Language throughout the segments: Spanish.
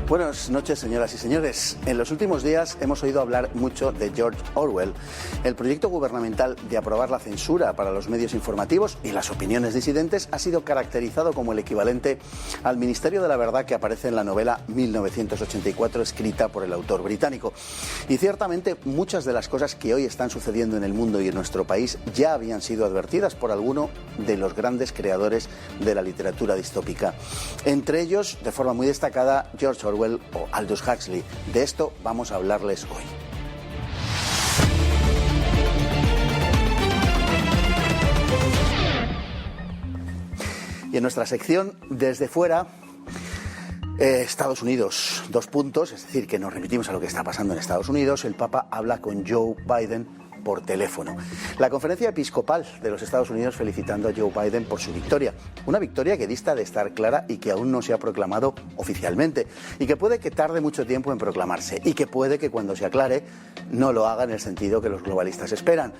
Buenas noches, señoras y señores. En los últimos días hemos oído hablar mucho de George Orwell. El proyecto gubernamental de aprobar la censura para los medios informativos y las opiniones disidentes ha sido caracterizado como el equivalente al Ministerio de la Verdad que aparece en la novela 1984 escrita por el autor británico. Y ciertamente muchas de las cosas que hoy están sucediendo en el mundo y en nuestro país ya habían sido advertidas por alguno de los grandes creadores de la literatura distópica. Entre ellos, de forma muy destacada, George Orwell o Aldous Huxley. De esto vamos a hablarles hoy. Y en nuestra sección, Desde Fuera, Estados Unidos, 2 puntos, es decir, que nos remitimos a lo que está pasando en Estados Unidos. El Papa habla con Joe Biden por teléfono. La conferencia episcopal de los Estados Unidos felicitando a Joe Biden por su victoria. Una victoria que dista de estar clara y que aún no se ha proclamado oficialmente. Y que puede que tarde mucho tiempo en proclamarse. Y que puede que cuando se aclare no lo haga en el sentido que los globalistas esperan.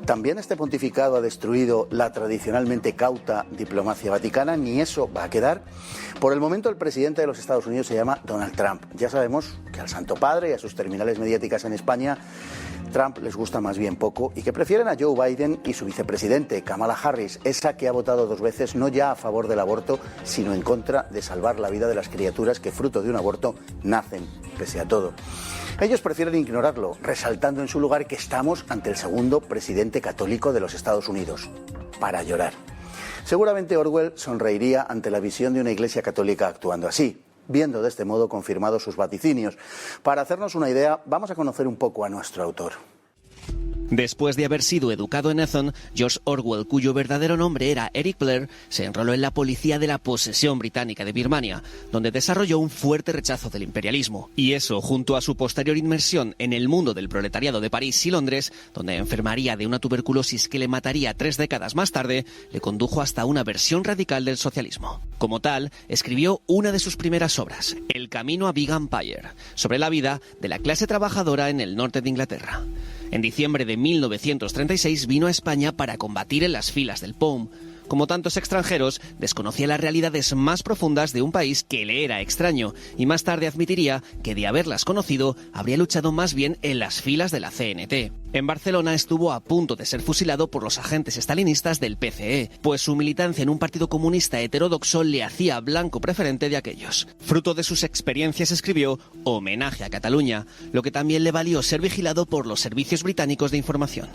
También este pontificado ha destruido la tradicionalmente cauta diplomacia vaticana. Ni eso va a quedar. Por el momento el presidente de los Estados Unidos se llama Donald Trump. Ya sabemos que al Santo Padre y a sus terminales mediáticas en España Trump les gusta más bien poco y que prefieren a Joe Biden y su vicepresidente, Kamala Harris, esa que ha votado 2 veces no ya a favor del aborto, sino en contra de salvar la vida de las criaturas que fruto de un aborto nacen, pese a todo. Ellos prefieren ignorarlo, resaltando en su lugar que estamos ante el segundo presidente católico de los Estados Unidos, para llorar. Seguramente Orwell sonreiría ante la visión de una iglesia católica actuando así, viendo de este modo confirmados sus vaticinios. Para hacernos una idea, vamos a conocer un poco a nuestro autor. Después de haber sido educado en Eton, George Orwell, cuyo verdadero nombre era Eric Blair, se enroló en la policía de la posesión británica de Birmania, donde desarrolló un fuerte rechazo del imperialismo. Y eso, junto a su posterior inmersión en el mundo del proletariado de París y Londres, donde enfermaría de una tuberculosis que le mataría 3 décadas más tarde, le condujo hasta una versión radical del socialismo. Como tal, escribió una de sus primeras obras, El camino a Big Empire, sobre la vida de la clase trabajadora en el norte de Inglaterra. En diciembre de 1936 vino a España para combatir en las filas del POUM. Como tantos extranjeros, desconocía las realidades más profundas de un país que le era extraño y más tarde admitiría que de haberlas conocido habría luchado más bien en las filas de la CNT. En Barcelona estuvo a punto de ser fusilado por los agentes estalinistas del PCE, pues su militancia en un partido comunista heterodoxo le hacía blanco preferente de aquellos. Fruto de sus experiencias escribió Homenaje a Cataluña, lo que también le valió ser vigilado por los servicios británicos de información.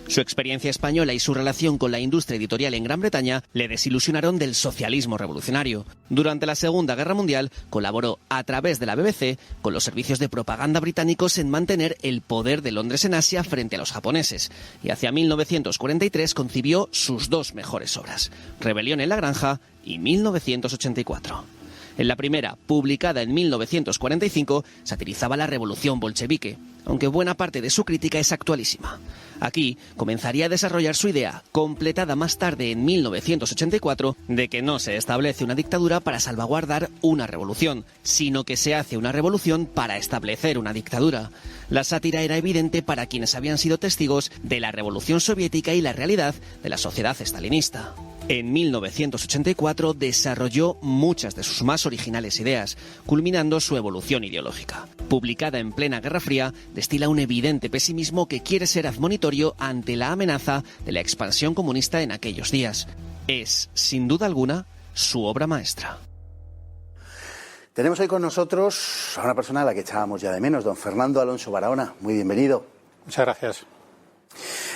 Su experiencia española y su relación con la industria editorial en Gran Bretaña le desilusionaron del socialismo revolucionario. Durante la Segunda Guerra Mundial colaboró a través de la BBC con los servicios de propaganda británicos en mantener el poder de Londres en Asia frente a los japoneses, y hacia 1943 concibió sus 2 mejores obras, Rebelión en la Granja y 1984. En la primera, publicada en 1945, satirizaba la revolución bolchevique, aunque buena parte de su crítica es actualísima. Aquí comenzaría a desarrollar su idea, completada más tarde en 1984, de que no se establece una dictadura para salvaguardar una revolución, sino que se hace una revolución para establecer una dictadura. La sátira era evidente para quienes habían sido testigos de la revolución soviética y la realidad de la sociedad estalinista. En 1984 desarrolló muchas de sus más originales ideas, culminando su evolución ideológica. Publicada en plena Guerra Fría, destila un evidente pesimismo que quiere ser admonitorio ante la amenaza de la expansión comunista en aquellos días. Es, sin duda alguna, su obra maestra. Tenemos hoy con nosotros a una persona a la que echábamos ya de menos, don Fernando Alonso Barahona. Muy bienvenido. Muchas gracias.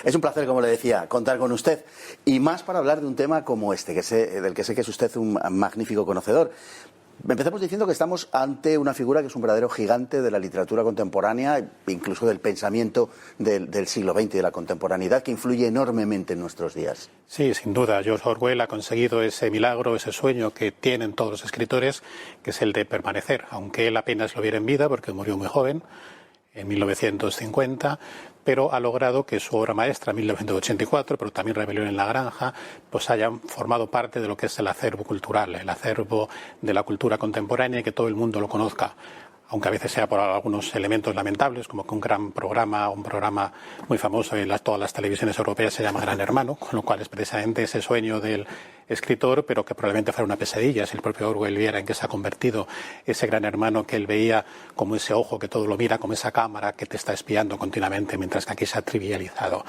Es un placer, como le decía, contar con usted. Y más para hablar de un tema como este, del que sé que es usted un magnífico conocedor. Empezamos diciendo que estamos ante una figura que es un verdadero gigante de la literatura contemporánea, incluso del pensamiento del siglo XX y de la contemporaneidad, que influye enormemente en nuestros días. Sí, sin duda. George Orwell ha conseguido ese milagro, ese sueño que tienen todos los escritores, que es el de permanecer, aunque él apenas lo viera en vida, porque murió muy joven, en 1950, pero ha logrado que su obra maestra, 1984, pero también Rebelión en la Granja, pues hayan formado parte de lo que es el acervo cultural, el acervo de la cultura contemporánea y que todo el mundo lo conozca. aunque a veces sea por algunos elementos lamentables, como que un programa muy famoso en todas las televisiones europeas se llama Gran Hermano, con lo cual es precisamente ese sueño del escritor, pero que probablemente fuera una pesadilla si el propio Orwell viera en qué se ha convertido ese Gran Hermano que él veía como ese ojo que todo lo mira, como esa cámara que te está espiando continuamente, mientras que aquí se ha trivializado.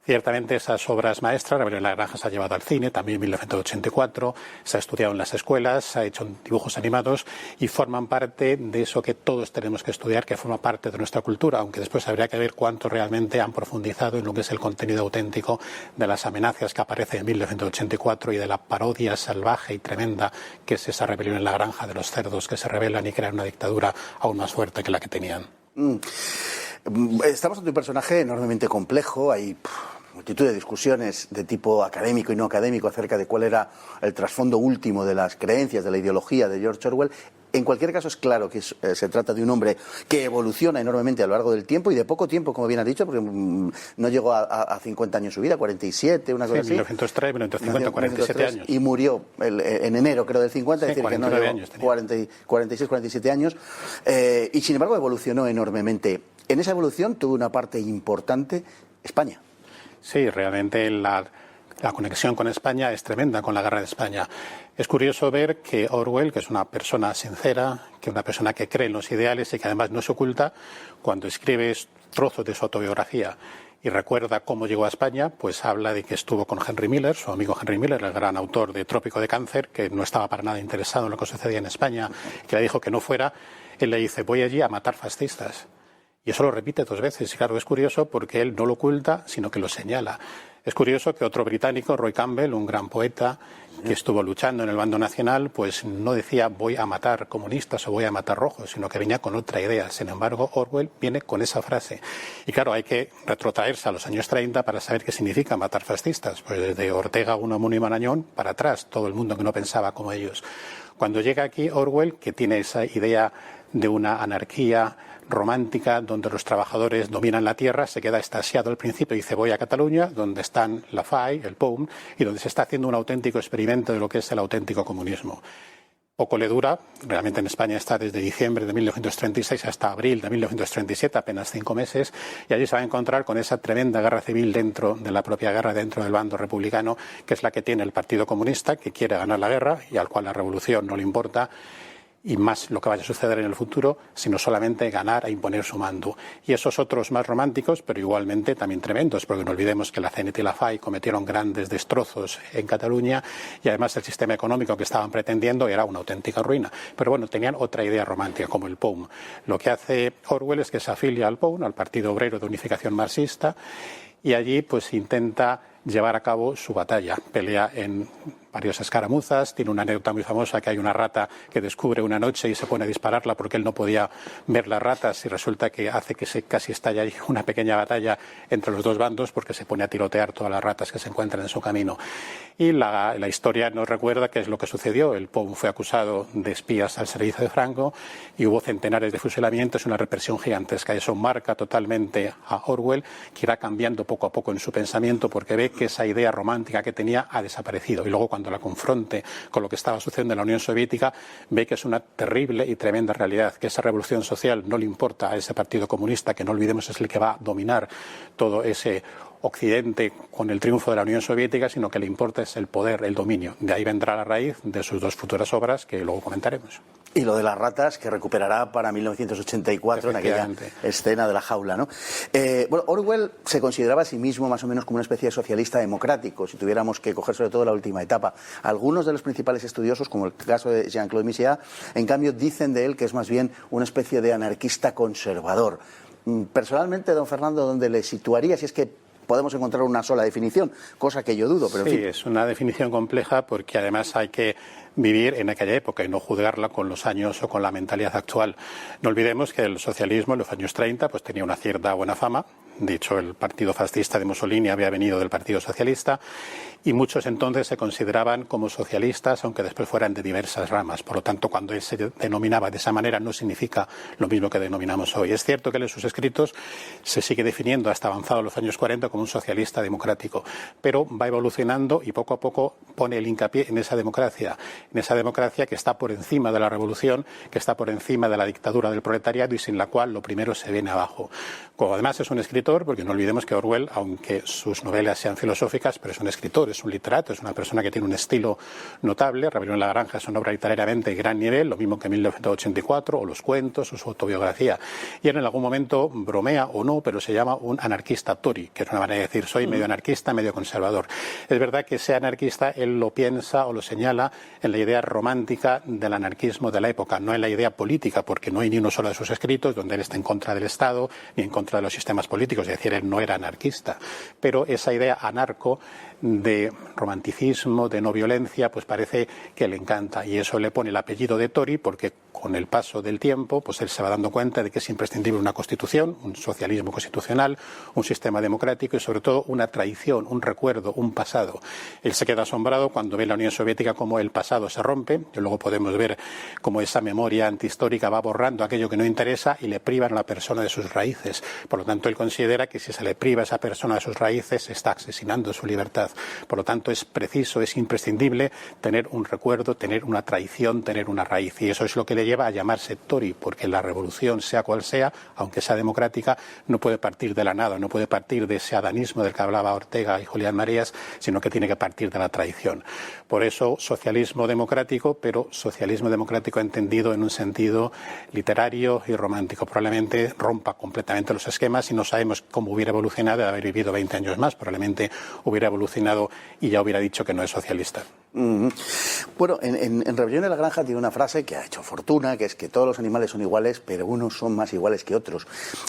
Ciertamente esas obras maestras, Rebelión en la Granja se ha llevado al cine, también en 1984, se ha estudiado en las escuelas, se ha hecho dibujos animados y forman parte de eso que todos tenemos que estudiar, que forma parte de nuestra cultura, aunque después habría que ver cuánto realmente han profundizado en lo que es el contenido auténtico de las amenazas que aparecen en 1984 y de la parodia salvaje y tremenda que es esa rebelión en la granja de los cerdos que se rebelan y crean una dictadura aún más fuerte que la que tenían. Estamos ante un personaje enormemente complejo, hay multitud de discusiones de tipo académico y no académico acerca de cuál era el trasfondo último de las creencias, de la ideología de George Orwell. En cualquier caso es claro que se trata de un hombre que evoluciona enormemente a lo largo del tiempo y de poco tiempo, como bien has dicho, porque no llegó a 50 años su vida, 47, una cosa así. 1903, 1950, 47 años. Y murió en enero, creo, del 50, es decir, que no llegó 46, 47 años. Y sin embargo evolucionó enormemente. En esa evolución tuvo una parte importante España. Sí, realmente la conexión con España es tremenda, con la guerra de España. Es curioso ver que Orwell, que es una persona sincera, que es una persona que cree en los ideales y que además no se oculta, cuando escribe trozos de su autobiografía y recuerda cómo llegó a España, pues habla de que estuvo con Henry Miller, su amigo Henry Miller, el gran autor de Trópico de Cáncer, que no estaba para nada interesado en lo que sucedía en España, que le dijo que no fuera. Él le dice, voy allí a matar fascistas. Y eso lo repite 2 veces. Y claro, es curioso porque él no lo oculta, sino que lo señala. Es curioso que otro británico, Roy Campbell, un gran poeta que estuvo luchando en el bando nacional, pues no decía voy a matar comunistas o voy a matar rojos, sino que venía con otra idea. Sin embargo, Orwell viene con esa frase. Y claro, hay que retrotraerse a los años 30 para saber qué significa matar fascistas. Pues desde Ortega, Unamuno y Marañón para atrás, todo el mundo que no pensaba como ellos. Cuando llega aquí Orwell, que tiene esa idea de una anarquía romántica donde los trabajadores dominan la tierra, se queda extasiado al principio y dice voy a Cataluña, donde están la FAI, el POUM, y donde se está haciendo un auténtico experimento de lo que es el auténtico comunismo. Poco le dura, realmente en España está desde diciembre de 1936 hasta abril de 1937, apenas 5 meses, y allí se va a encontrar con esa tremenda guerra civil dentro de la propia guerra, dentro del bando republicano, que es la que tiene el Partido Comunista, que quiere ganar la guerra y al cual la revolución no le importa, y más lo que vaya a suceder en el futuro, sino solamente ganar e imponer su mando. Y esos otros más románticos, pero igualmente también tremendos, porque no olvidemos que la CNT y la FAI cometieron grandes destrozos en Cataluña y además el sistema económico que estaban pretendiendo era una auténtica ruina. Pero bueno, tenían otra idea romántica, como el POUM. Lo que hace Orwell es que se afilia al POUM, al Partido Obrero de Unificación Marxista, y allí pues intenta llevar a cabo su batalla. Pelea en varias escaramuzas, tiene una anécdota muy famosa que hay una rata que descubre una noche y se pone a dispararla porque él no podía ver las ratas y resulta que hace que se casi estalle ahí una pequeña batalla entre los dos bandos porque se pone a tirotear todas las ratas que se encuentran en su camino. Y la historia nos recuerda qué es lo que sucedió. El POUM fue acusado de espías al servicio de Franco y hubo centenares de fusilamientos y una represión gigantesca. Eso marca totalmente a Orwell, que irá cambiando poco a poco en su pensamiento porque ve que esa idea romántica que tenía ha desaparecido. Y luego cuando la confronte con lo que estaba sucediendo en la Unión Soviética, ve que es una terrible y tremenda realidad, que esa revolución social no le importa a ese Partido Comunista, que no olvidemos es el que va a dominar todo ese Occidente con el triunfo de la Unión Soviética, sino que le importa es el poder, el dominio. De ahí vendrá la raíz de sus 2 futuras obras que luego comentaremos. Y lo de las ratas, que recuperará para 1984 en aquella escena de la jaula, ¿no? Bueno, Orwell se consideraba a sí mismo más o menos como una especie de socialista democrático, si tuviéramos que coger sobre todo la última etapa. Algunos de los principales estudiosos, como el caso de Jean-Claude Misiat, en cambio dicen de él que es más bien una especie de anarquista conservador. Personalmente, don Fernando, ¿dónde le situaría? Si es que podemos encontrar una sola definición, cosa que yo dudo, pero en fin. Sí, es una definición compleja porque además hay que vivir en aquella época y no juzgarla con los años o con la mentalidad actual. No olvidemos que el socialismo en los años 30 pues tenía una cierta buena fama. De hecho, el partido fascista de Mussolini había venido del Partido Socialista y muchos entonces se consideraban como socialistas, aunque después fueran de diversas ramas. Por lo tanto, cuando él se denominaba de esa manera, no significa lo mismo que denominamos hoy. Es cierto que él en sus escritos se sigue definiendo hasta avanzados los años 40 como un socialista democrático, pero va evolucionando y poco a poco pone el hincapié en esa democracia que está por encima de la revolución, que está por encima de la dictadura del proletariado y sin la cual lo primero se viene abajo. Como además es un escritor, porque no olvidemos que Orwell, aunque sus novelas sean filosóficas, pero es un escritor, es un literato, es una persona que tiene un estilo notable. Rebelión en la Granja es una obra literariamente de gran nivel, lo mismo que 1984, o los cuentos, o su autobiografía. Y él en algún momento bromea o no, pero se llama un anarquista Tory, que es una manera de decir soy medio anarquista, medio conservador. Es verdad que ese anarquista él lo piensa o lo señala en la idea romántica del anarquismo de la época, no en la idea política, porque no hay ni uno solo de sus escritos donde él está en contra del Estado ni en contra de los sistemas políticos, es decir, él no era anarquista. Pero esa idea anarco de romanticismo, de no violencia, pues parece que le encanta, y eso le pone el apellido de Tory porque con el paso del tiempo pues él se va dando cuenta de que es imprescindible una constitución, un socialismo constitucional, un sistema democrático y sobre todo una tradición, un recuerdo, un pasado. Él se queda asombrado cuando ve la Unión Soviética como el pasado se rompe, y luego podemos ver cómo esa memoria antihistórica va borrando aquello que no interesa y le privan a la persona de sus raíces. Por lo tanto, él considera que si se le priva a esa persona de sus raíces, se está asesinando su libertad. Por lo tanto, es preciso, es imprescindible tener un recuerdo, tener una tradición, tener una raíz. Y eso es lo que le lleva a llamarse Tory, porque la revolución, sea cual sea, aunque sea democrática, no puede partir de la nada, no puede partir de ese adanismo del que hablaba Ortega y Julián Marías, sino que tiene que partir de la tradición. Por eso, socialismo democrático, pero socialismo democrático entendido en un sentido literario y romántico. Probablemente rompa completamente los esquemas y no sabemos cómo hubiera evolucionado de haber vivido 20 años más. Probablemente hubiera evolucionado y ya hubiera dicho que no es socialista. Bueno, en Rebelión en la Granja tiene una frase que ha hecho fortuna, que es que todos los animales son iguales, pero unos son más iguales que otros.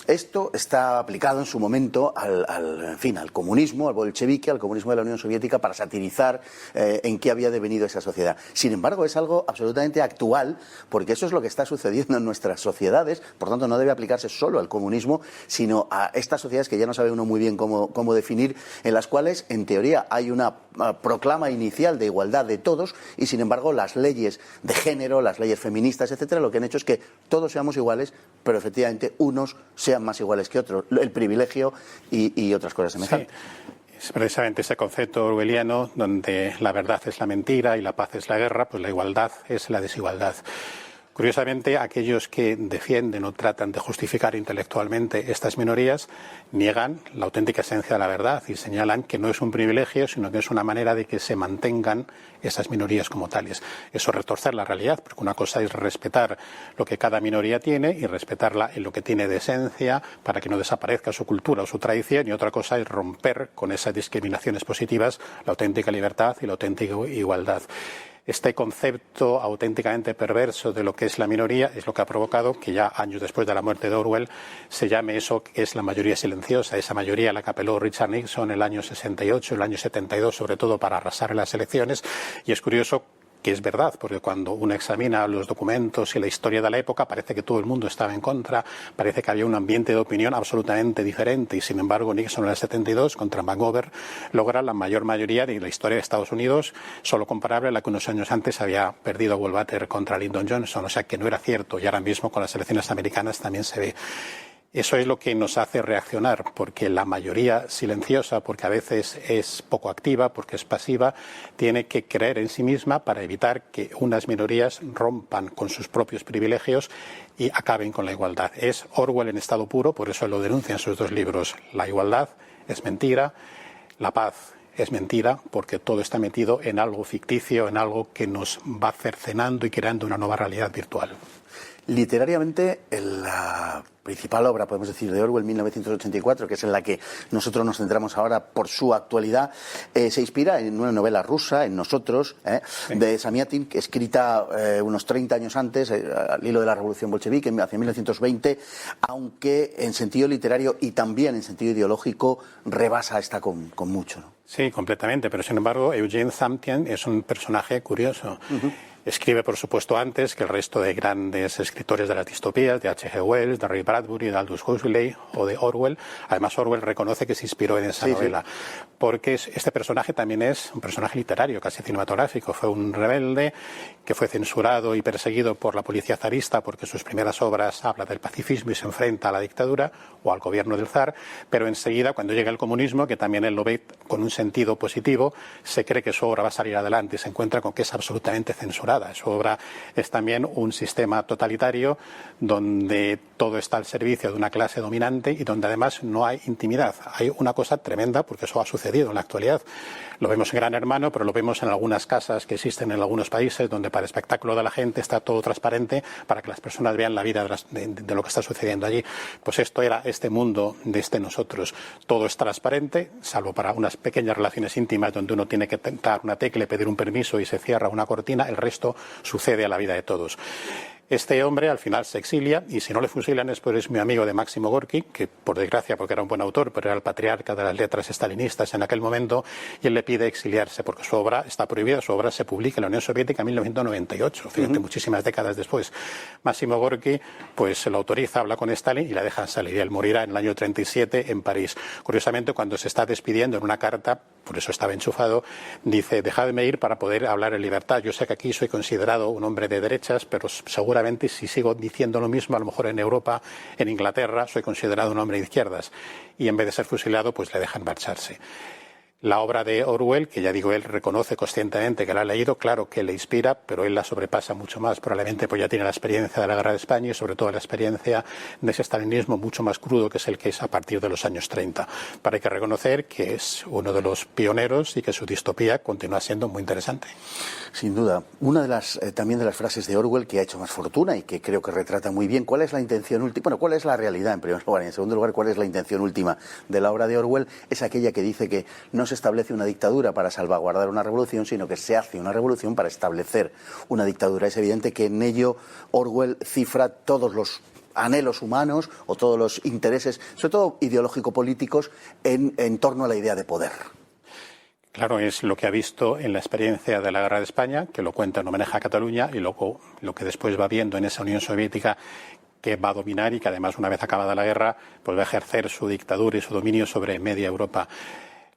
Esto está aplicado en su momento al comunismo, al bolchevique, al comunismo de la Unión Soviética, para satirizar en qué había devenido esa sociedad. Sin embargo, es algo absolutamente actual, porque eso es lo que está sucediendo en nuestras sociedades. Por tanto, no debe aplicarse solo al comunismo, sino a estas sociedades que ya no sabe uno muy bien cómo definir, en las cuales, en teoría, hay una proclama inicial de igualdad de todos y, sin embargo, las leyes de género, las leyes feministas, etcétera, lo que han hecho es que todos seamos iguales, pero efectivamente unos sean más iguales que otros, el privilegio y otras cosas semejantes. Sí. Es precisamente ese concepto orwelliano donde la verdad es la mentira y la paz es la guerra, pues la igualdad es la desigualdad. Curiosamente, aquellos que defienden o tratan de justificar intelectualmente estas minorías niegan la auténtica esencia de la verdad y señalan que no es un privilegio, sino que es una manera de que se mantengan esas minorías como tales. Eso es retorcer la realidad, porque una cosa es respetar lo que cada minoría tiene y respetarla en lo que tiene de esencia para que no desaparezca su cultura o su tradición, y otra cosa es romper con esas discriminaciones positivas la auténtica libertad y la auténtica igualdad. Este concepto auténticamente perverso de lo que es la minoría es lo que ha provocado que ya años después de la muerte de Orwell se llame eso que es la mayoría silenciosa, esa mayoría a la que apeló Richard Nixon en el año 68, el año 72, sobre todo para arrasar en las elecciones. Y es curioso que es verdad, porque cuando uno examina los documentos y la historia de la época parece que todo el mundo estaba en contra, parece que había un ambiente de opinión absolutamente diferente, y sin embargo Nixon en el 72 contra McGovern logra la mayor mayoría de la historia de Estados Unidos, solo comparable a la que unos años antes había perdido Goldwater contra Lyndon Johnson, o sea que no era cierto, y ahora mismo con las elecciones americanas también se ve. Eso es lo que nos hace reaccionar, porque la mayoría silenciosa, porque a veces es poco activa, porque es pasiva, tiene que creer en sí misma para evitar que unas minorías rompan con sus propios privilegios y acaben con la igualdad. Es Orwell en estado puro, por eso lo denuncia en sus dos libros. La igualdad es mentira, la paz es mentira, porque todo está metido en algo ficticio, en algo que nos va cercenando y creando una nueva realidad virtual. Literariamente, la principal obra, podemos decir, de Orwell, 1984, que es en la que nosotros nos centramos ahora por su actualidad, se inspira en una novela rusa, en Nosotros, de Samiatin, escrita unos 30 años antes, al hilo de la Revolución Bolchevique, hacia 1920, aunque en sentido literario y también en sentido ideológico rebasa esta con mucho, ¿no? Sí, completamente, pero sin embargo Eugene Zamtian es un personaje curioso. Escribe, por supuesto, antes que el resto de grandes escritores de las distopías, de H.G. Wells, de Ray Bradbury, de Aldous Huxley o de Orwell. Además, Orwell reconoce que se inspiró en esa novela, porque este personaje también es un personaje literario, casi cinematográfico. Fue un rebelde que fue censurado y perseguido por la policía zarista porque sus primeras obras habla del pacifismo y se enfrenta a la dictadura o al gobierno del zar, pero enseguida, cuando llega el comunismo, que también él lo ve con un sentido positivo, se cree que su obra va a salir adelante y se encuentra con que es absolutamente censurada. Su obra es también un sistema totalitario donde todo está al servicio de una clase dominante y donde además no hay intimidad. Hay una cosa tremenda, porque eso ha sucedido en la actualidad. Lo vemos en Gran Hermano, pero lo vemos en algunas casas que existen en algunos países donde para el espectáculo de la gente está todo transparente para que las personas vean la vida de lo que está sucediendo allí. Pues esto era este mundo de nosotros. Todo es transparente, salvo para unas pequeñas relaciones íntimas donde uno tiene que tentar una tecla y pedir un permiso y se cierra una cortina. El resto sucede a la vida de todos. Este hombre al final se exilia y si no le fusilan es porque es muy amigo de Máximo Gorki, que por desgracia, porque era un buen autor, pero era el patriarca de las letras estalinistas en aquel momento, y él le pide exiliarse porque su obra está prohibida, su obra se publica en la Unión Soviética en 1998, fíjate, muchísimas décadas después. Máximo Gorki pues se lo autoriza, habla con Stalin y la dejan salir, y él morirá en el año 37 en París. Curiosamente, cuando se está despidiendo en una carta, por eso estaba enchufado, dice: dejadme ir para poder hablar en libertad. Yo sé que aquí soy considerado un hombre de derechas, pero seguramente si sigo diciendo lo mismo, a lo mejor en Europa, en Inglaterra, soy considerado un hombre de izquierdas. Y en vez de ser fusilado, pues le dejan marcharse. La obra de Orwell, que ya digo, él reconoce conscientemente que la ha leído, claro que le inspira, pero él la sobrepasa mucho más. Probablemente pues ya tiene la experiencia de la Guerra de España y sobre todo la experiencia de ese estalinismo mucho más crudo que es el que es a partir de los años 30. Pero hay que reconocer que es uno de los pioneros y que su distopía continúa siendo muy interesante. Sin duda. Una de las también de las frases de Orwell que ha hecho más fortuna y que creo que retrata muy bien cuál es la intención última, bueno, cuál es la realidad en primer lugar, y en segundo lugar cuál es la intención última de la obra de Orwell, es aquella que dice que no se establece una dictadura para salvaguardar una revolución, sino que se hace una revolución para establecer una dictadura. Es evidente que en ello Orwell cifra todos los anhelos humanos o todos los intereses, sobre todo ideológico-políticos, en torno a la idea de poder. Claro, es lo que ha visto en la experiencia de la Guerra de España, que lo cuenta en homenaje a Cataluña, y luego lo que después va viendo en esa Unión Soviética que va a dominar y que además, una vez acabada la guerra, pues va a ejercer su dictadura y su dominio sobre media Europa.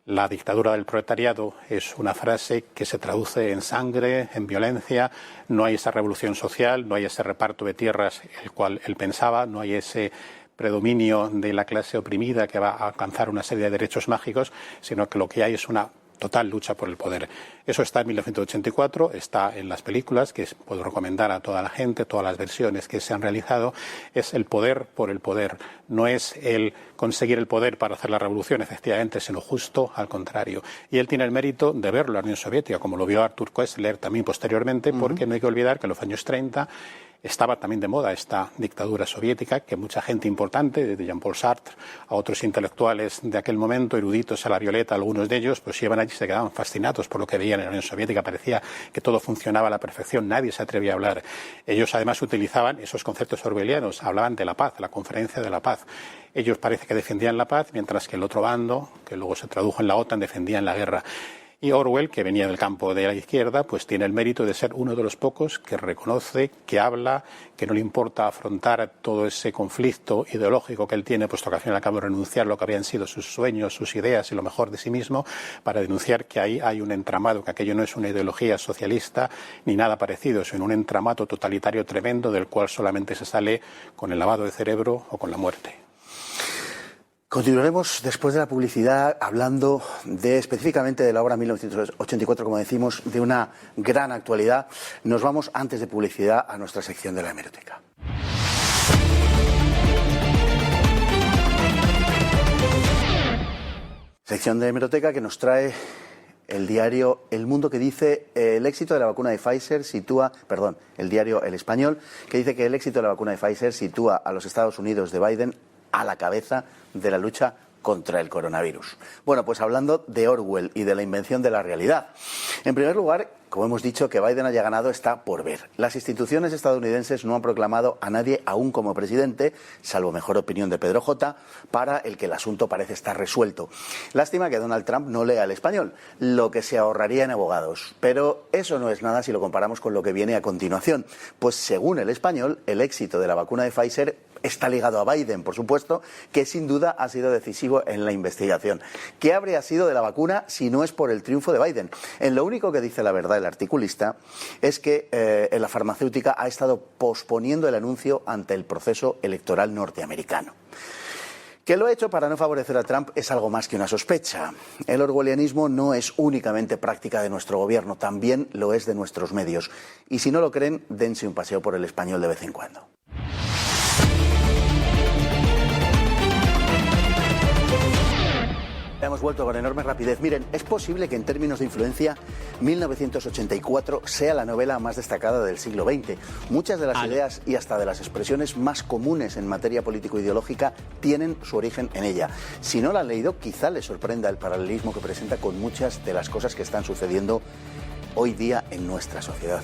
La dictadura del proletariado es una frase que se traduce en sangre, en violencia. No hay esa revolución social, no hay ese reparto de tierras el cual él pensaba, no hay ese predominio de la clase oprimida que va a alcanzar una serie de derechos mágicos, sino que lo que hay es una total lucha por el poder. Eso está en 1984, está en las películas, que puedo recomendar a toda la gente, todas las versiones que se han realizado. Es el poder por el poder. No es el conseguir el poder para hacer la revolución, efectivamente, sino justo al contrario. Y él tiene el mérito de verlo en la Unión Soviética, como lo vio Arthur Koestler también posteriormente, porque no hay que olvidar que en los años 30 estaba también de moda esta dictadura soviética, que mucha gente importante, desde Jean-Paul Sartre a otros intelectuales de aquel momento, eruditos a la violeta, algunos de ellos, pues iban allí y se quedaban fascinados por lo que veían en la Unión Soviética. Parecía que todo funcionaba a la perfección, nadie se atrevía a hablar. Ellos además utilizaban esos conceptos orwellianos, hablaban de la paz, la conferencia de la paz. Ellos parece que defendían la paz, mientras que el otro bando, que luego se tradujo en la OTAN, defendían la guerra. Y Orwell, que venía del campo de la izquierda, pues tiene el mérito de ser uno de los pocos que reconoce, que habla, que no le importa afrontar todo ese conflicto ideológico que él tiene, puesto que al fin y al cabo renunciar lo que habían sido sus sueños, sus ideas y lo mejor de sí mismo, para denunciar que ahí hay un entramado, que aquello no es una ideología socialista ni nada parecido, sino un entramado totalitario tremendo del cual solamente se sale con el lavado de cerebro o con la muerte. Continuaremos después de la publicidad hablando específicamente de la obra 1984, como decimos, de una gran actualidad. Nos vamos antes de publicidad a nuestra sección de la hemeroteca. Sección de hemeroteca que nos trae el diario El Mundo, que dice el éxito de la vacuna de Pfizer el diario El Español, que dice que el éxito de la vacuna de Pfizer sitúa a los Estados Unidos de Biden a la cabeza de la lucha contra el coronavirus. Bueno, pues hablando de Orwell y de la invención de la realidad. En primer lugar, como hemos dicho, que Biden haya ganado está por ver. Las instituciones estadounidenses no han proclamado a nadie aún como presidente, salvo mejor opinión de Pedro J., para el que el asunto parece estar resuelto. Lástima que Donald Trump no lea El Español, lo que se ahorraría en abogados. Pero eso no es nada si lo comparamos con lo que viene a continuación. Pues según El Español, el éxito de la vacuna de Pfizer está ligado a Biden, por supuesto, que sin duda ha sido decisivo en la investigación. ¿Qué habría sido de la vacuna si no es por el triunfo de Biden? En lo único que dice la verdad el articulista es que la farmacéutica ha estado posponiendo el anuncio ante el proceso electoral norteamericano. Que lo ha hecho para no favorecer a Trump es algo más que una sospecha. El orwellianismo no es únicamente práctica de nuestro gobierno, también lo es de nuestros medios. Y si no lo creen, dense un paseo por El Español de vez en cuando. Hemos vuelto con enorme rapidez. Miren, es posible que en términos de influencia 1984 sea la novela más destacada del siglo XX. Muchas de las ideas y hasta de las expresiones más comunes en materia político-ideológica tienen su origen en ella. Si no la han leído, quizá les sorprenda el paralelismo que presenta con muchas de las cosas que están sucediendo hoy día en nuestra sociedad.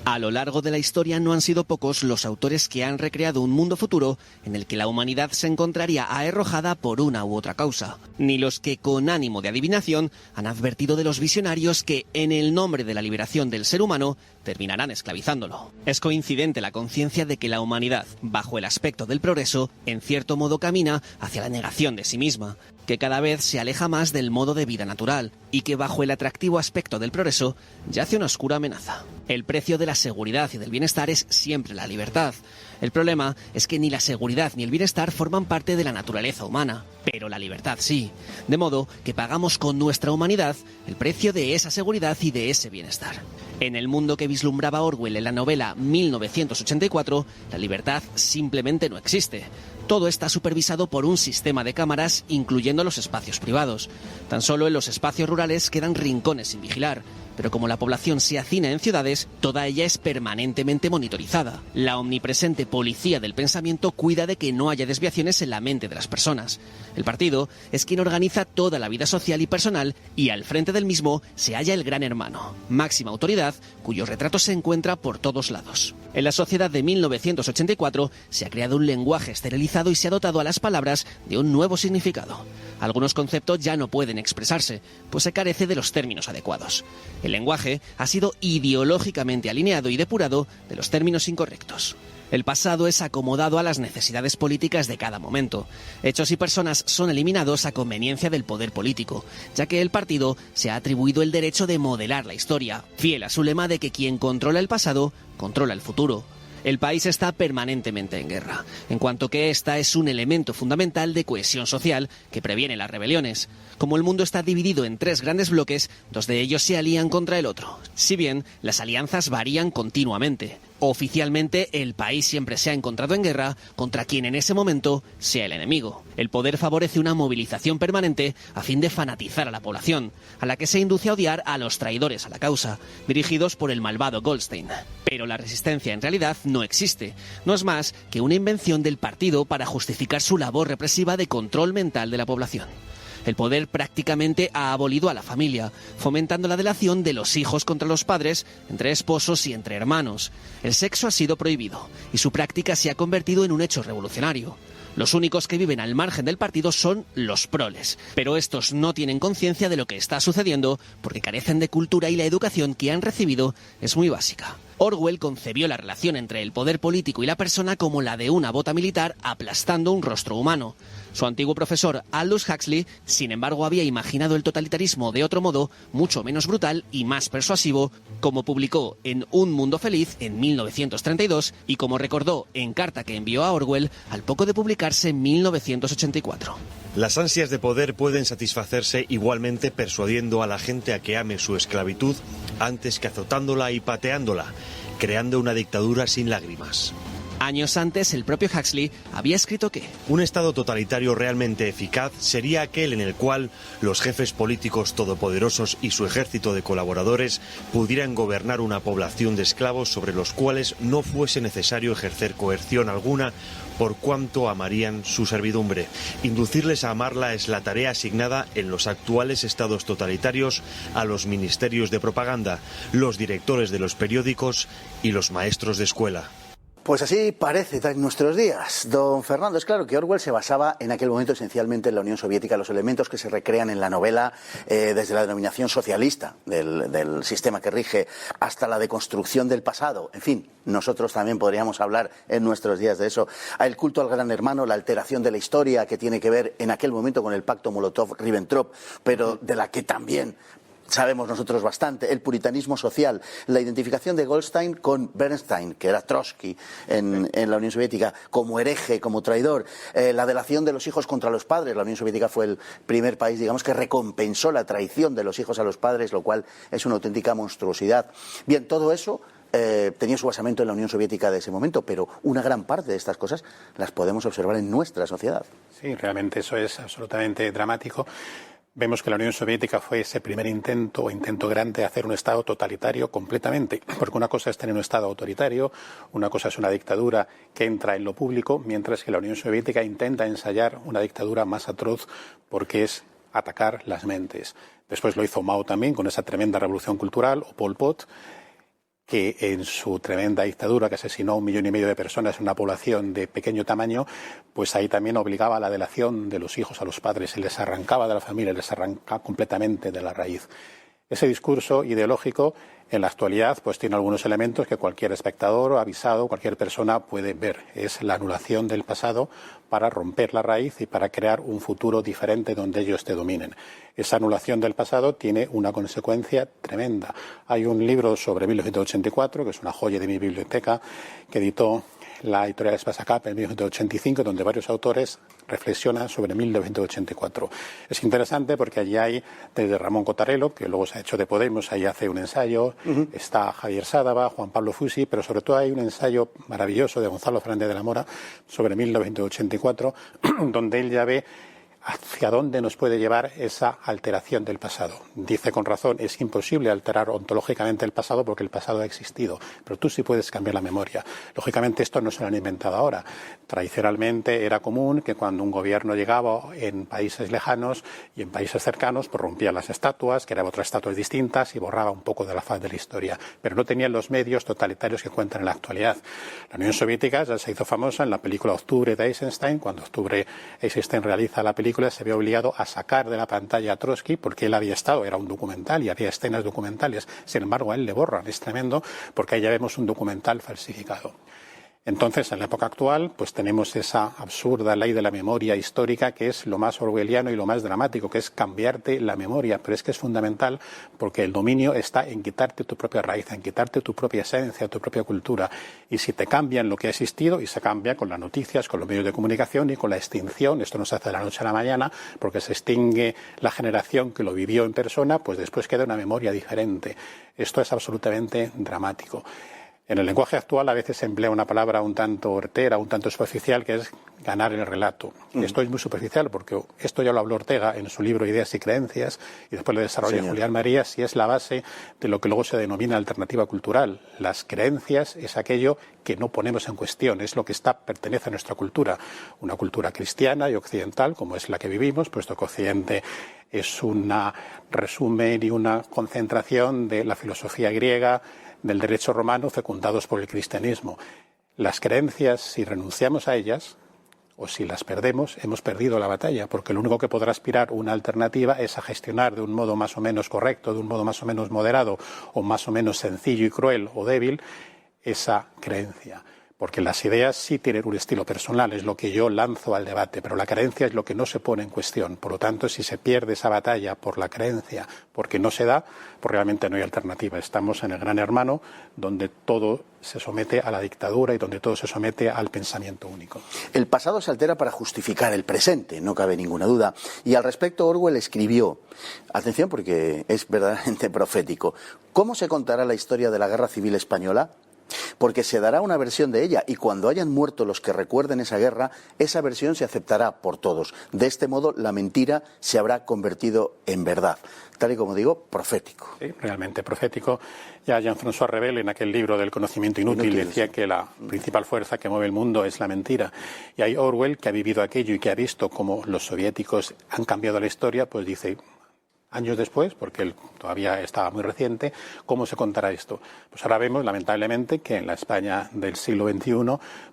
A lo largo de la historia no han sido pocos los autores que han recreado un mundo futuro en el que la humanidad se encontraría aherrojada por una u otra causa, ni los que con ánimo de adivinación han advertido de los visionarios que, en el nombre de la liberación del ser humano, terminarán esclavizándolo. Es coincidente la conciencia de que la humanidad, bajo el aspecto del progreso, en cierto modo camina hacia la negación de sí misma, que cada vez se aleja más del modo de vida natural y que bajo el atractivo aspecto del progreso yace una oscura amenaza. El precio de la seguridad y del bienestar es siempre la libertad. El problema es que ni la seguridad ni el bienestar forman parte de la naturaleza humana, pero la libertad sí. De modo que pagamos con nuestra humanidad el precio de esa seguridad y de ese bienestar. En el mundo que vislumbraba Orwell en la novela 1984, la libertad simplemente no existe. Todo está supervisado por un sistema de cámaras, incluyendo los espacios privados. Tan solo en los espacios rurales quedan rincones sin vigilar. Pero como la población se hacina en ciudades, toda ella es permanentemente monitorizada. La omnipresente policía del pensamiento cuida de que no haya desviaciones en la mente de las personas. El partido es quien organiza toda la vida social y personal y al frente del mismo se halla el Gran Hermano, máxima autoridad cuyo retrato se encuentra por todos lados. En la sociedad de 1984 se ha creado un lenguaje esterilizado y se ha dotado a las palabras de un nuevo significado. Algunos conceptos ya no pueden expresarse, pues se carece de los términos adecuados. El lenguaje ha sido ideológicamente alineado y depurado de los términos incorrectos. El pasado es acomodado a las necesidades políticas de cada momento. Hechos y personas son eliminados a conveniencia del poder político, ya que el partido se ha atribuido el derecho de modelar la historia, fiel a su lema de que quien controla el pasado, controla el futuro. El país está permanentemente en guerra, en cuanto que esta es un elemento fundamental de cohesión social que previene las rebeliones. Como el mundo está dividido en tres grandes bloques, dos de ellos se alían contra el otro. Si bien las alianzas varían continuamente. Oficialmente, el país siempre se ha encontrado en guerra contra quien en ese momento sea el enemigo. El poder favorece una movilización permanente a fin de fanatizar a la población, a la que se induce a odiar a los traidores a la causa, dirigidos por el malvado Goldstein. Pero la resistencia en realidad no existe. No es más que una invención del partido para justificar su labor represiva de control mental de la población. El poder prácticamente ha abolido a la familia, fomentando la delación de los hijos contra los padres, entre esposos y entre hermanos. El sexo ha sido prohibido y su práctica se ha convertido en un hecho revolucionario. Los únicos que viven al margen del partido son los proles, pero estos no tienen conciencia de lo que está sucediendo porque carecen de cultura y la educación que han recibido es muy básica. Orwell concebió la relación entre el poder político y la persona como la de una bota militar aplastando un rostro humano. Su antiguo profesor Aldous Huxley, sin embargo, había imaginado el totalitarismo de otro modo, mucho menos brutal y más persuasivo, como publicó en Un Mundo Feliz en 1932 y como recordó en carta que envió a Orwell al poco de publicarse en 1984. Las ansias de poder pueden satisfacerse igualmente persuadiendo a la gente a que ame su esclavitud antes que azotándola y pateándola, creando una dictadura sin lágrimas. Años antes, el propio Huxley había escrito que un Estado totalitario realmente eficaz sería aquel en el cual los jefes políticos todopoderosos y su ejército de colaboradores pudieran gobernar una población de esclavos sobre los cuales no fuese necesario ejercer coerción alguna por cuanto amarían su servidumbre. Inducirles a amarla es la tarea asignada en los actuales estados totalitarios a los ministerios de propaganda, los directores de los periódicos y los maestros de escuela. Pues así parece en nuestros días. Don Fernando, es claro que Orwell se basaba en aquel momento esencialmente en la Unión Soviética, los elementos que se recrean en la novela, desde la denominación socialista del sistema que rige hasta la deconstrucción del pasado. En fin, nosotros también podríamos hablar en nuestros días de eso. El culto al gran hermano, la alteración de la historia que tiene que ver en aquel momento con el pacto Molotov-Ribbentrop, pero de la que también sabemos nosotros bastante, el puritanismo social, la identificación de Goldstein con Bernstein, que era Trotsky en la Unión Soviética, como hereje, como traidor, la delación de los hijos contra los padres. La Unión Soviética fue el primer país, digamos, que recompensó la traición de los hijos a los padres, lo cual es una auténtica monstruosidad. Bien, todo eso tenía su basamento en la Unión Soviética de ese momento, pero una gran parte de estas cosas las podemos observar en nuestra sociedad. Sí, realmente eso es absolutamente dramático. Vemos que la Unión Soviética fue ese primer intento grande de hacer un Estado totalitario completamente, porque una cosa es tener un Estado autoritario, una cosa es una dictadura que entra en lo público, mientras que la Unión Soviética intenta ensayar una dictadura más atroz porque es atacar las mentes. Después lo hizo Mao también con esa tremenda revolución cultural, o Pol Pot, que en su tremenda dictadura, que asesinó a 1,5 millones de personas en una población de pequeño tamaño, pues ahí también obligaba a la delación de los hijos a los padres, se les arrancaba de la familia, les arrancaba completamente de la raíz. Ese discurso ideológico en la actualidad pues tiene algunos elementos que cualquier espectador o avisado, cualquier persona puede ver. Es la anulación del pasado para romper la raíz y para crear un futuro diferente donde ellos te dominen. Esa anulación del pasado tiene una consecuencia tremenda. Hay un libro sobre 1984, que es una joya de mi biblioteca, que editó la editorial Spasacap en 1985, donde varios autores reflexionan sobre 1984. Es interesante porque allí hay desde Ramón Cotarelo, que luego se ha hecho de Podemos, ahí hace un ensayo, está Javier Sádava, Juan Pablo Fusi, pero sobre todo hay un ensayo maravilloso de Gonzalo Fernández de la Mora sobre 1984, donde él ya ve hacia dónde nos puede llevar esa alteración del pasado. Dice con razón, es imposible alterar ontológicamente el pasado porque el pasado ha existido, pero tú sí puedes cambiar la memoria. Lógicamente esto no se lo han inventado ahora. Tradicionalmente era común que cuando un gobierno llegaba en países lejanos y en países cercanos, pues rompía las estatuas, creaba otras estatuas distintas y borraba un poco de la faz de la historia, pero no tenían los medios totalitarios que cuentan en la actualidad. La Unión Soviética ya se hizo famosa en la película Octubre de Eisenstein. Cuando Octubre Eisenstein realiza la película, se ve obligado a sacar de la pantalla a Trotsky porque él había estado, era un documental y había escenas documentales. Sin embargo, a él le borran. Es tremendo porque ahí ya vemos un documental falsificado. Entonces, en la época actual, pues tenemos esa absurda ley de la memoria histórica que es lo más orwelliano y lo más dramático, que es cambiarte la memoria. Pero es que es fundamental porque el dominio está en quitarte tu propia raíz, en quitarte tu propia esencia, tu propia cultura. Y si te cambian lo que ha existido, y se cambia con las noticias, con los medios de comunicación y con la extinción, esto no se hace de la noche a la mañana, porque se extingue la generación que lo vivió en persona, pues después queda una memoria diferente. Esto es absolutamente dramático. En el lenguaje actual a veces se emplea una palabra un tanto hortera, un tanto superficial, que es ganar el relato. Y esto es muy superficial porque esto ya lo habló Ortega en su libro Ideas y Creencias y después lo desarrolla Julián Marías y es la base de lo que luego se denomina alternativa cultural. Las creencias es aquello que no ponemos en cuestión, es lo que pertenece a nuestra cultura. Una cultura cristiana y occidental como es la que vivimos, puesto que Occidente es un resumen y una concentración de la filosofía griega, del derecho romano fecundados por el cristianismo. Las creencias, si renunciamos a ellas o si las perdemos, hemos perdido la batalla, porque lo único que podrá aspirar una alternativa es a gestionar de un modo más o menos correcto, de un modo más o menos moderado o más o menos sencillo y cruel o débil esa creencia. Porque las ideas sí tienen un estilo personal, es lo que yo lanzo al debate, pero la creencia es lo que no se pone en cuestión. Por lo tanto, si se pierde esa batalla por la creencia, porque no se da, pues realmente no hay alternativa. Estamos en el gran hermano, donde todo se somete a la dictadura y donde todo se somete al pensamiento único. El pasado se altera para justificar el presente, no cabe ninguna duda. Y al respecto Orwell escribió, atención porque es verdaderamente profético, ¿cómo se contará la historia de la Guerra Civil Española? Porque se dará una versión de ella y cuando hayan muerto los que recuerden esa guerra, esa versión se aceptará por todos. De este modo, la mentira se habrá convertido en verdad. Tal y como digo, profético. Sí, realmente profético. Ya Jean-François Revel, en aquel libro del conocimiento inútil, decía que la principal fuerza que mueve el mundo es la mentira. Y hay Orwell, que ha vivido aquello y que ha visto cómo los soviéticos han cambiado la historia, pues dice, años después, porque él todavía estaba muy reciente, ¿cómo se contará esto? Pues ahora vemos, lamentablemente, que en la España del siglo XXI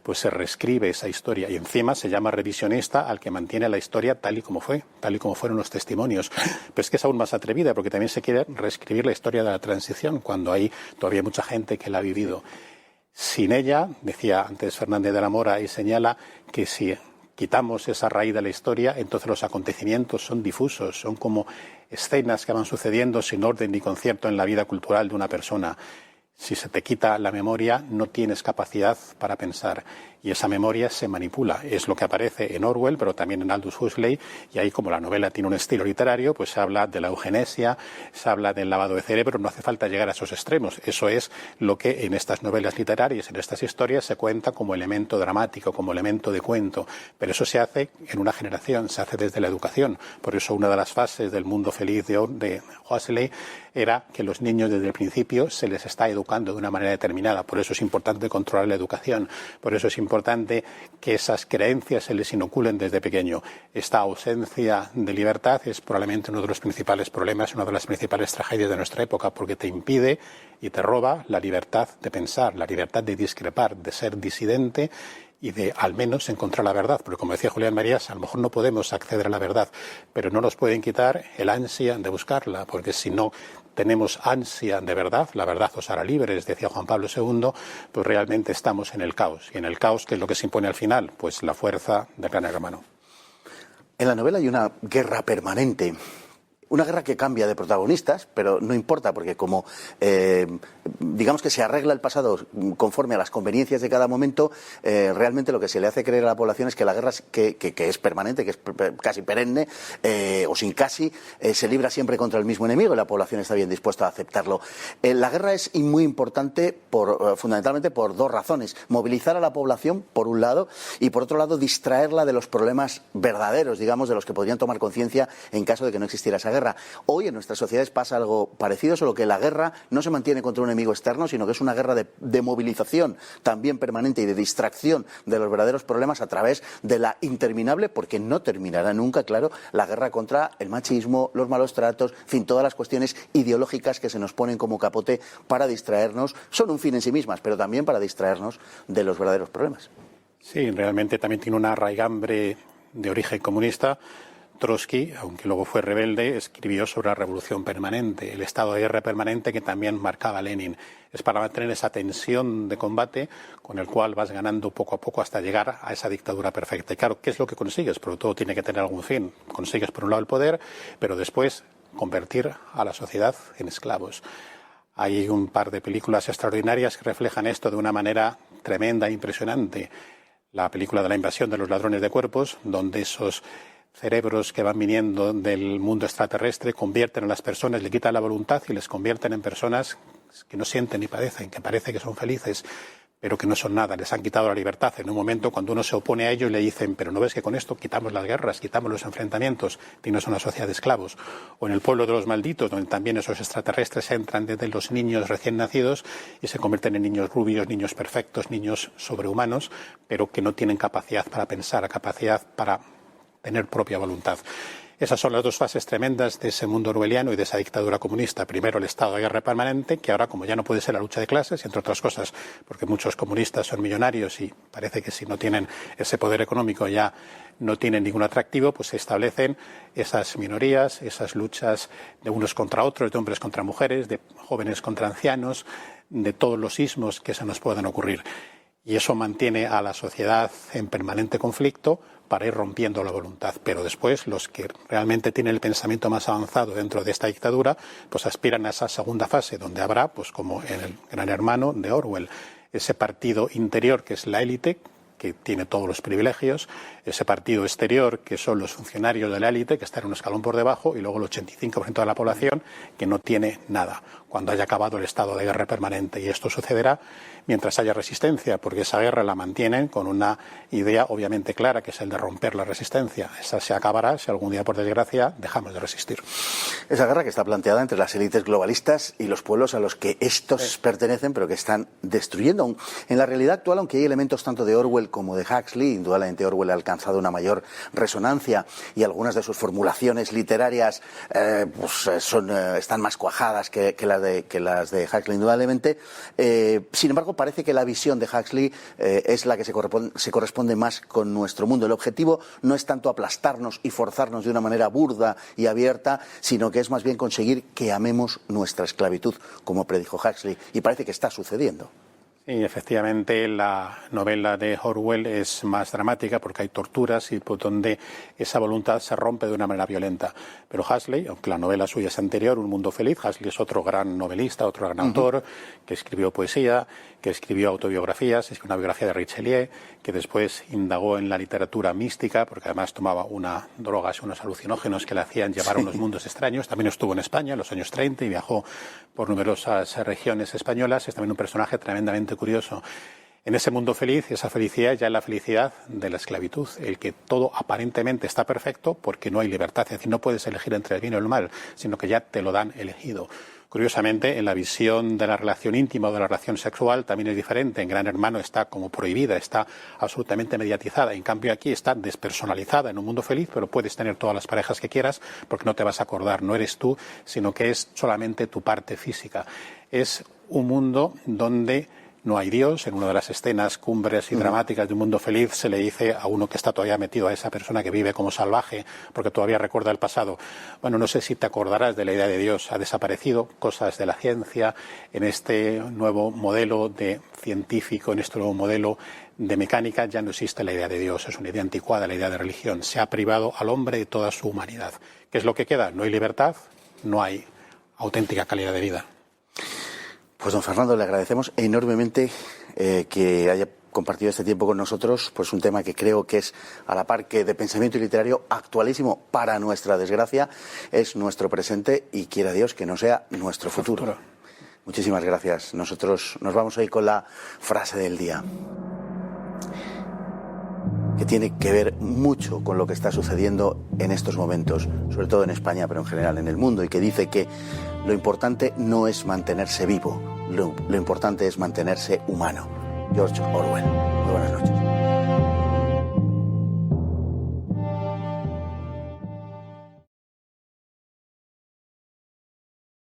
pues se reescribe esa historia y encima se llama revisionista al que mantiene la historia tal y como fue, tal y como fueron los testimonios. Pero es que es aún más atrevida porque también se quiere reescribir la historia de la transición cuando hay todavía mucha gente que la ha vivido. Sin ella, decía antes Fernández de la Mora, y señala que si quitamos esa raíz de la historia, entonces los acontecimientos son difusos, son como escenas que van sucediendo sin orden ni concierto en la vida cultural de una persona. Si se te quita la memoria, no tienes capacidad para pensar. Y esa memoria se manipula. Es lo que aparece en Orwell, pero también en Aldous Huxley. Y ahí, como la novela tiene un estilo literario, pues se habla de la eugenesia, se habla del lavado de cerebro. No hace falta llegar a esos extremos. Eso es lo que en estas novelas literarias, en estas historias, se cuenta como elemento dramático, como elemento de cuento. Pero eso se hace en una generación, se hace desde la educación. Por eso una de las fases del mundo feliz de Huxley era que los niños desde el principio se les está educando de una manera determinada. Por eso es importante controlar la educación. Por eso es importante que esas creencias se les inoculen desde pequeño. Esta ausencia de libertad es probablemente uno de los principales problemas, una de las principales tragedias de nuestra época, porque te impide y te roba la libertad de pensar, la libertad de discrepar, de ser disidente y de al menos encontrar la verdad. Porque como decía Julián Marías, a lo mejor no podemos acceder a la verdad, pero no nos pueden quitar el ansia de buscarla, porque si no tenemos ansia de verdad, la verdad os hará libres, decía Juan Pablo II, pues realmente estamos en el caos. Y en el caos, ¿qué es lo que se impone al final? Pues la fuerza del Gran Hermano. En la novela hay una guerra permanente. Una guerra que cambia de protagonistas, pero no importa, porque como digamos que se arregla el pasado conforme a las conveniencias de cada momento, realmente lo que se le hace creer a la población es que la guerra que es permanente, que es casi perenne, o sin casi, se libra siempre contra el mismo enemigo y la población está bien dispuesta a aceptarlo. La guerra es muy importante fundamentalmente por dos razones. Movilizar a la población, por un lado, y por otro lado, distraerla de los problemas verdaderos, digamos, de los que podrían tomar conciencia en caso de que no existiera esa guerra. Hoy en nuestras sociedades pasa algo parecido, solo que la guerra no se mantiene contra un enemigo externo, sino que es una guerra de movilización también permanente y de distracción de los verdaderos problemas a través de la interminable, porque no terminará nunca, claro, la guerra contra el machismo, los malos tratos, en fin, todas las cuestiones ideológicas que se nos ponen como capote para distraernos. Son un fin en sí mismas, pero también para distraernos de los verdaderos problemas. Sí, realmente también tiene una raigambre de origen comunista. Trotsky, aunque luego fue rebelde, escribió sobre la revolución permanente, el estado de guerra permanente que también marcaba Lenin. Es para mantener esa tensión de combate con el cual vas ganando poco a poco hasta llegar a esa dictadura perfecta. Y claro, ¿qué es lo que consigues? Porque todo tiene que tener algún fin. Consigues por un lado el poder, pero después convertir a la sociedad en esclavos. Hay un par de películas extraordinarias que reflejan esto de una manera tremenda e impresionante. La película de la invasión de los ladrones de cuerpos, donde esos cerebros que van viniendo del mundo extraterrestre convierten a las personas, le quitan la voluntad y les convierten en personas que no sienten ni padecen, que parece que son felices, pero que no son nada, les han quitado la libertad. En un momento cuando uno se opone a ello le dicen, pero ¿no ves que con esto quitamos las guerras, quitamos los enfrentamientos, tienes una sociedad de esclavos? O en el pueblo de los malditos, donde también esos extraterrestres entran desde los niños recién nacidos y se convierten en niños rubios, niños perfectos, niños sobrehumanos, pero que no tienen capacidad para pensar, capacidad para tener propia voluntad. Esas son las dos fases tremendas de ese mundo orwelliano y de esa dictadura comunista. Primero el estado de guerra permanente, que ahora como ya no puede ser la lucha de clases, entre otras cosas porque muchos comunistas son millonarios y parece que si no tienen ese poder económico ya no tienen ningún atractivo, pues se establecen esas minorías, esas luchas de unos contra otros, de hombres contra mujeres, de jóvenes contra ancianos, de todos los ismos que se nos puedan ocurrir. Y eso mantiene a la sociedad en permanente conflicto para ir rompiendo la voluntad. Pero después los que realmente tienen el pensamiento más avanzado dentro de esta dictadura, pues aspiran a esa segunda fase, donde habrá, pues como en el Gran Hermano de Orwell, ese partido interior que es la élite, que tiene todos los privilegios, ese partido exterior que son los funcionarios de la élite, que están un escalón por debajo, y luego el 85% de la población que no tiene nada. cuando haya acabado el estado de guerra permanente. Y esto sucederá mientras haya resistencia, porque esa guerra la mantienen con una idea obviamente clara, que es el de romper la resistencia. Esa se acabará si algún día, por desgracia, dejamos de resistir. Esa guerra que está planteada entre las élites globalistas y los pueblos a los que estos pertenecen, pero que están destruyendo. En la realidad actual, aunque hay elementos tanto de Orwell como de Huxley, indudablemente Orwell ha alcanzado una mayor resonancia y algunas de sus formulaciones literarias están más cuajadas que las de Huxley, indudablemente. Sin embargo, parece que la visión de Huxley es la que se corresponde más con nuestro mundo. El objetivo no es tanto aplastarnos y forzarnos de una manera burda y abierta, sino que es más bien conseguir que amemos nuestra esclavitud, como predijo Huxley, y parece que está sucediendo. Sí, efectivamente, la novela de Orwell es más dramática porque hay torturas y por donde esa voluntad se rompe de una manera violenta. Pero Huxley, aunque la novela suya es anterior, Un mundo feliz, Huxley es otro gran novelista, otro gran autor, que escribió poesía, que escribió autobiografías, escribió una biografía de Richelieu, que después indagó en la literatura mística, porque además tomaba unas drogas, unos alucinógenos que le hacían llevar a unos mundos extraños. También estuvo en España en los años 30 y viajó por numerosas regiones españolas. Es también un personaje tremendamente curioso. En ese mundo feliz, esa felicidad ya es la felicidad de la esclavitud, el que todo aparentemente está perfecto porque no hay libertad, es decir, no puedes elegir entre el bien y el mal, sino que ya te lo dan elegido. Curiosamente, en la visión de la relación íntima o de la relación sexual también es diferente. En Gran Hermano está como prohibida, está absolutamente mediatizada. En cambio, aquí está despersonalizada en un mundo feliz, pero puedes tener todas las parejas que quieras porque no te vas a acordar. No eres tú, sino que es solamente tu parte física. Es un mundo donde no hay Dios. En una de las escenas cumbres y dramáticas de Un mundo feliz se le dice a uno que está todavía metido, a esa persona que vive como salvaje porque todavía recuerda el pasado: bueno, no sé si te acordarás de la idea de Dios, ha desaparecido, cosas de la ciencia, en este nuevo modelo de científico, en este nuevo modelo de mecánica ya no existe la idea de Dios, es una idea anticuada, la idea de religión. Se ha privado al hombre de toda su humanidad. ¿Qué es lo que queda? No hay libertad, no hay auténtica calidad de vida. Pues don Fernando, le agradecemos enormemente que haya compartido este tiempo con nosotros, pues un tema que creo que es, a la par que de pensamiento y literario, actualísimo para nuestra desgracia, es nuestro presente y quiera Dios que no sea nuestro futuro. Muchísimas gracias. Nosotros nos vamos a ir con la frase del día, que tiene que ver mucho con lo que está sucediendo en estos momentos, sobre todo en España, pero en general en el mundo, y que dice que lo importante no es mantenerse vivo, lo importante es mantenerse humano. George Orwell. Muy buenas noches.